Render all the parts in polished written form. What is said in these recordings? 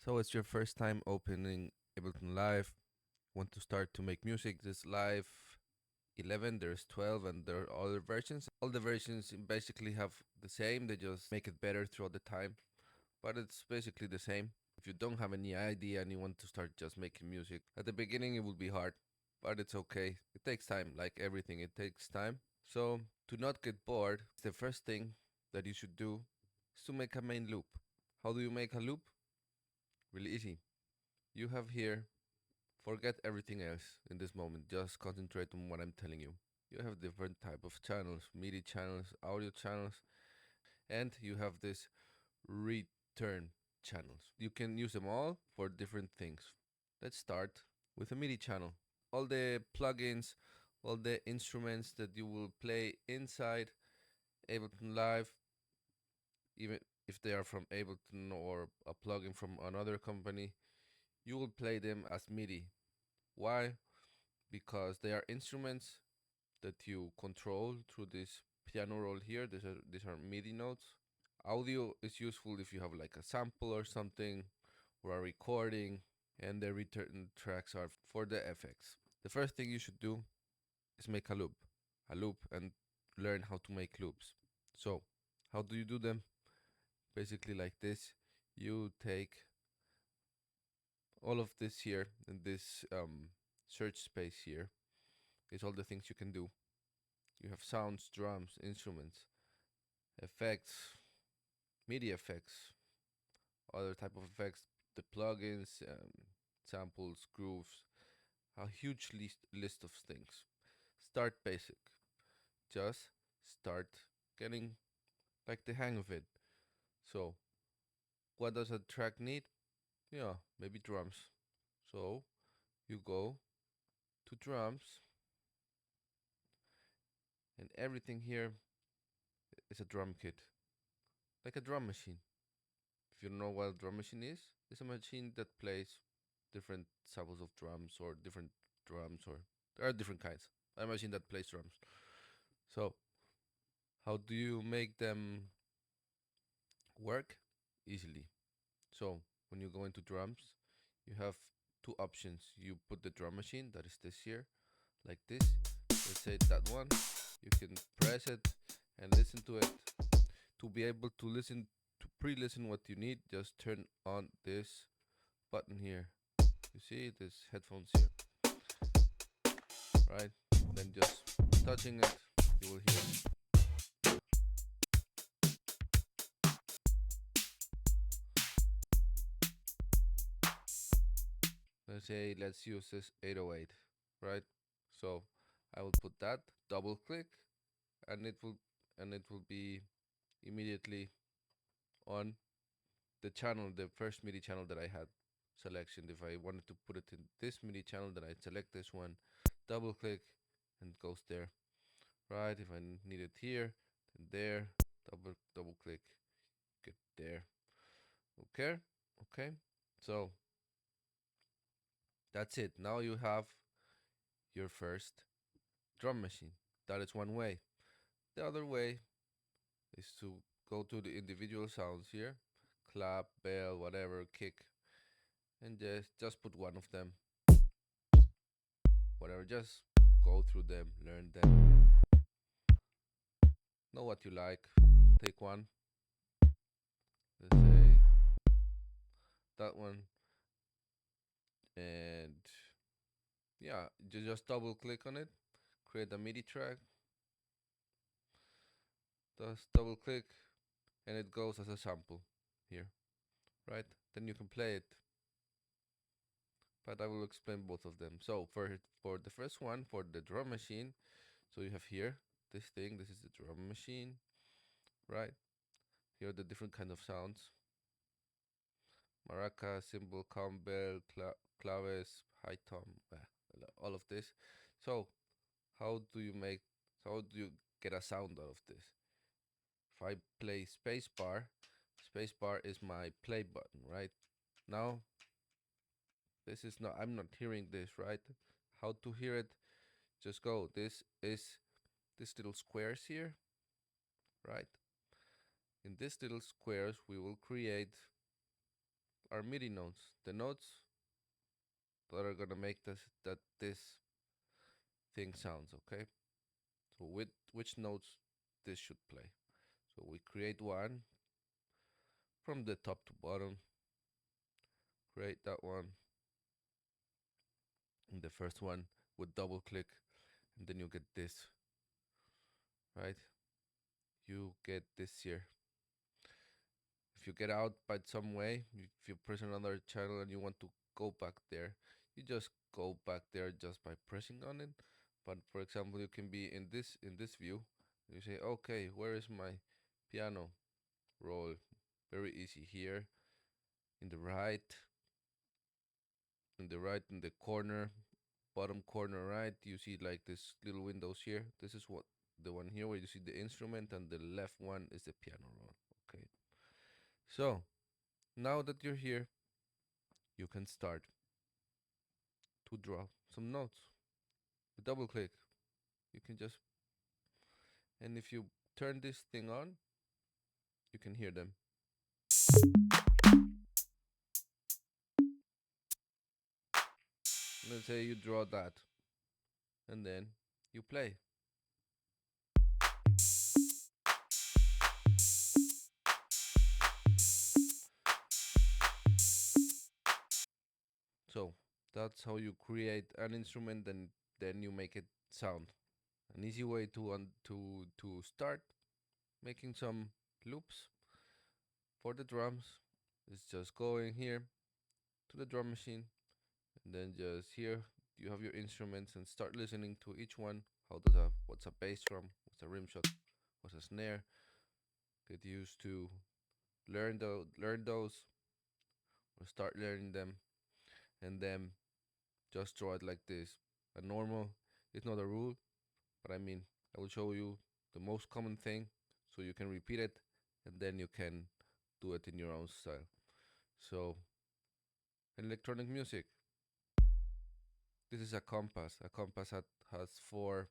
So it's your first time opening Ableton Live. Want to start to make music? This Live 11, there's 12, and there are other versions. All the versions basically have the same. They just make it better throughout the time, but it's basically the same. If you don't have any idea and you want to start just making music, at the beginning it will be hard, but it's okay. It takes time, like everything. It takes time. So to not get bored, the first thing that you should do is to make a main loop. How do you make a loop? Really easy. You have here, forget everything else in this moment, just concentrate on what I'm telling you. You have different type of channels, MIDI channels, audio channels, and you have this return channels. You can use them all for different things. Let's start with a MIDI channel. All the plugins, all the instruments that you will play inside Ableton Live, even if they are from Ableton or a plugin from another company, you will play them as MIDI. Why? Because they are instruments that you control through this piano roll here. These are MIDI notes. Audio is useful if you have like a sample or something or a recording, and the return tracks are for the effects. The first thing you should do is make a loop, and learn how to make loops. So, how do you do them? Basically, like this. You take all of this here in this search space here. Is all the things you can do. You have sounds, drums, instruments, effects, MIDI effects, other type of effects, the plugins, samples, grooves, a huge list of things. Start basic. Just start getting like the hang of it. So, what does a track need? Yeah, maybe drums. So, you go to drums, and everything here is a drum kit, like a drum machine. If you don't know what a drum machine is, it's a machine that plays different samples of drums or different drums, or there are different kinds. A machine that plays drums. So, how do you make them work? Easily. So, when you go into drums, you have two options. You put the drum machine, that is this here, like this. Let's say that one. You can press it and listen to it. To be able to listen, to pre-listen what you need, just turn on this button here. You see this headphones here, right? Then just touching it, you will hear. Let's say let's use this 808, right? So I will put that, double click, and it will be immediately on the channel, the first MIDI channel that I had selection. If I wanted to put it in this MIDI channel, then I select this one, double click, and it goes there, right? If I need it here, then there, double click, get there. Okay, okay. So that's it. Now you have your first drum machine. That is one way. The other way is to go to the individual sounds here, clap, bell, whatever, kick, and just put one of them, whatever. Just go through them, learn them, know what you like. Take one. Let's say that one, and yeah, you just double click on it, create a MIDI track. Just double click, and it goes as a sample here, right? Then you can play it, but I will explain both of them. So for the first one, for the drum machine, so you have here this thing. This is the drum machine, right? Here are the different kind of sounds: maraca, cymbal, cowbell, claves, high tom, all of this. So how do you make? How do you get a sound out of this? If I play spacebar is my play button, right? Now this is not, I'm not hearing this, right? How to hear it? Just go. This is this little squares here, right? In these little squares, we will create are MIDI notes, the notes that are gonna make this thing sounds, okay? So with which notes this should play. So we create one from the top to bottom, create that one, and the first one with double click, and then you get this, right? You get this here. If you get out by some way, if you press another channel and you want to go back there, you just go back there just by pressing on it. But for example, you can be in this view. You say, okay, where is my piano roll? Very easy here in the right, in the corner, bottom corner right. You see like this little windows here. This is what the one here where you see the instrument, and the left one is the piano roll. Okay. So now that you're here, you can start to draw some notes. Double click. You can just, and if you turn this thing on, you can hear them. Let's say you draw that, and then you play. So that's how you create an instrument, and then you make it sound. An easy way to start making some loops for the drums is just going here to the drum machine, and then just here you have your instruments, and start listening to each one. What's a bass drum, what's a rim shot, what's a snare. Get used to learn those, or start learning them, and then just draw it like this. A normal, it's not a rule, but I mean, I will show you the most common thing so you can repeat it, and then you can do it in your own style. So electronic music, this is a compass. A compass has four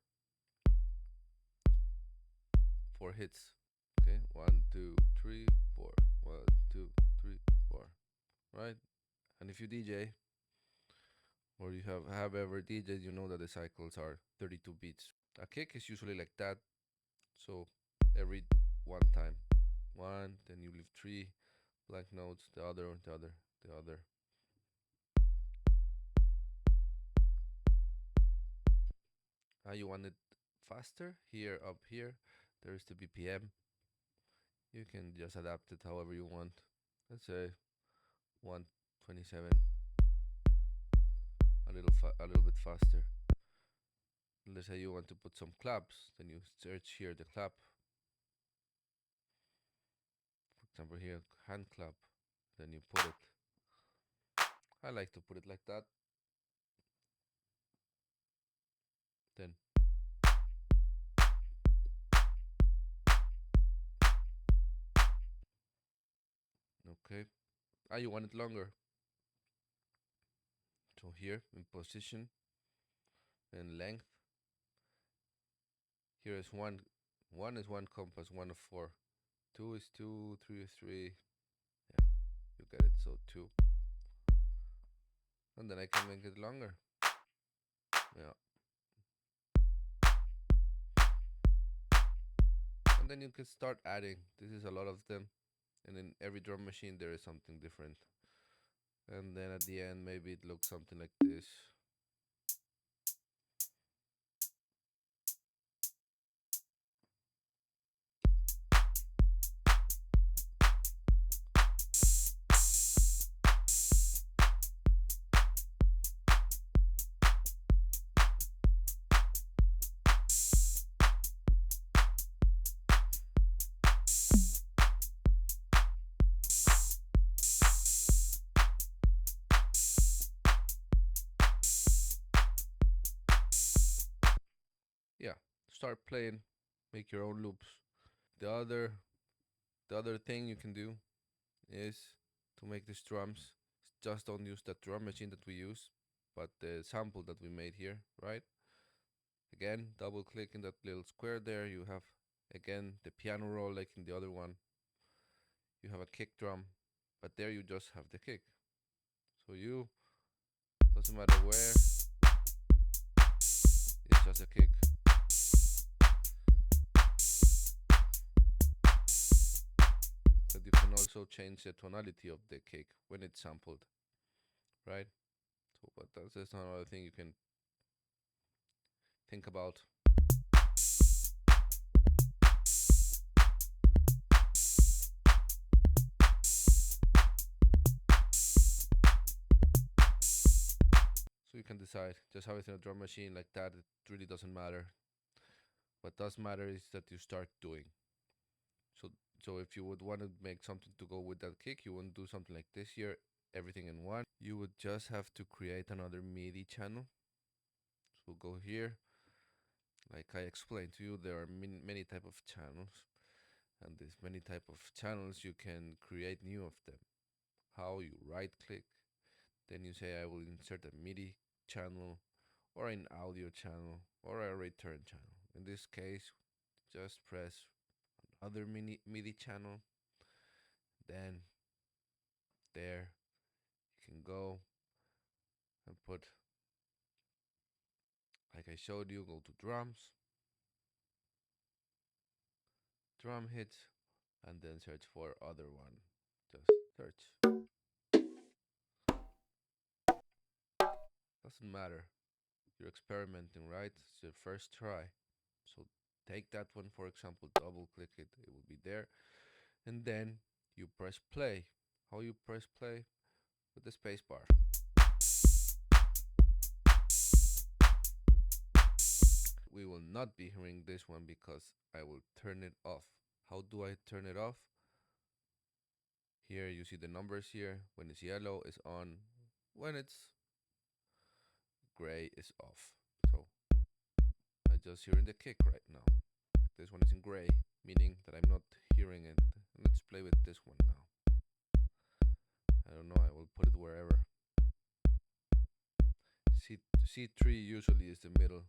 hits. Okay, 1, 2, 3, 4. 1, 2, 3, 4. Right? And if you DJ, or you have ever DJed, you know that the cycles are 32 beats. A kick is usually like that. So every one time, one, then you leave three blank notes, the other, the other, the other. You want it faster? Here, up here, there's the BPM. You can just adapt it however you want. Let's say 127, a little bit faster. Let's say you want to put some claps, then you search here the clap. For example, here hand clap, then you put it. I like to put it like that. Then okay. You want it longer. So here in position and length, here is one. One is one compass, one of four. Two is two, three is three. Yeah, you get it. So two, and then I can make it longer. Yeah, and then you can start adding. This is a lot of them, and in every drum machine there is something different. And then at the end, maybe it looks something like this. Yeah, start playing, make your own loops. The other the other thing you can do is to make these drums. Just don't use that drum machine that we use, but the sample that we made here, right? Again, double click in that little square there. You have again the piano roll like in the other one. You have a kick drum but there you just have the kick. So you, doesn't matter where, it's just a kick. But you can also change the tonality of the kick when it's sampled, right? So, but that's just another thing you can think about. So you can decide, just have it in a drum machine like that. It really doesn't matter. What does matter is that you start doing. So, so if you would want to make something to go with that kick, you wouldn't do something like this here, everything in one. You would just have to create another MIDI channel. So go here. Like I explained to you, there are many type of channels, and these many type of channels you can create new of them. How you right click, then you say I will insert a MIDI channel or an audio channel or a return channel. In this case, just press other MIDI channel, then there you can go and put, like I showed you, go to drums, drum hits, and then search for other one. Just search. Doesn't matter. You're experimenting, right? It's your first try. So take that one, for example, double click it, it will be there. And then you press play. How you press play? With the space bar. We will not be hearing this one because I will turn it off. How do I turn it off? Here you see the numbers here. When it's yellow, it's on. When it's gray, it's off. So I just hearing the kick right now. This one is in gray, meaning that I'm not hearing it. Let's play with this one now. I don't know, I will put it wherever. C3 usually is the middle.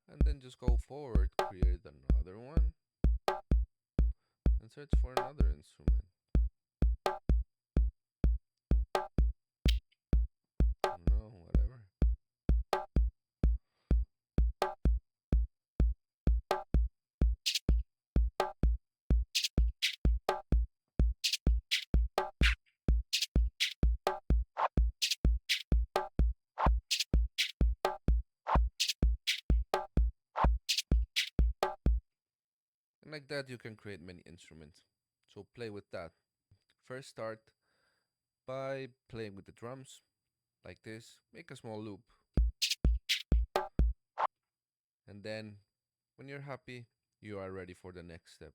And then just go forward, create another one, and search for another instrument. I don't know, whatever. And like that you can create many instruments. So play with that. First start by playing with the drums, like this. Make a small loop. And then when you're happy, you are ready for the next step.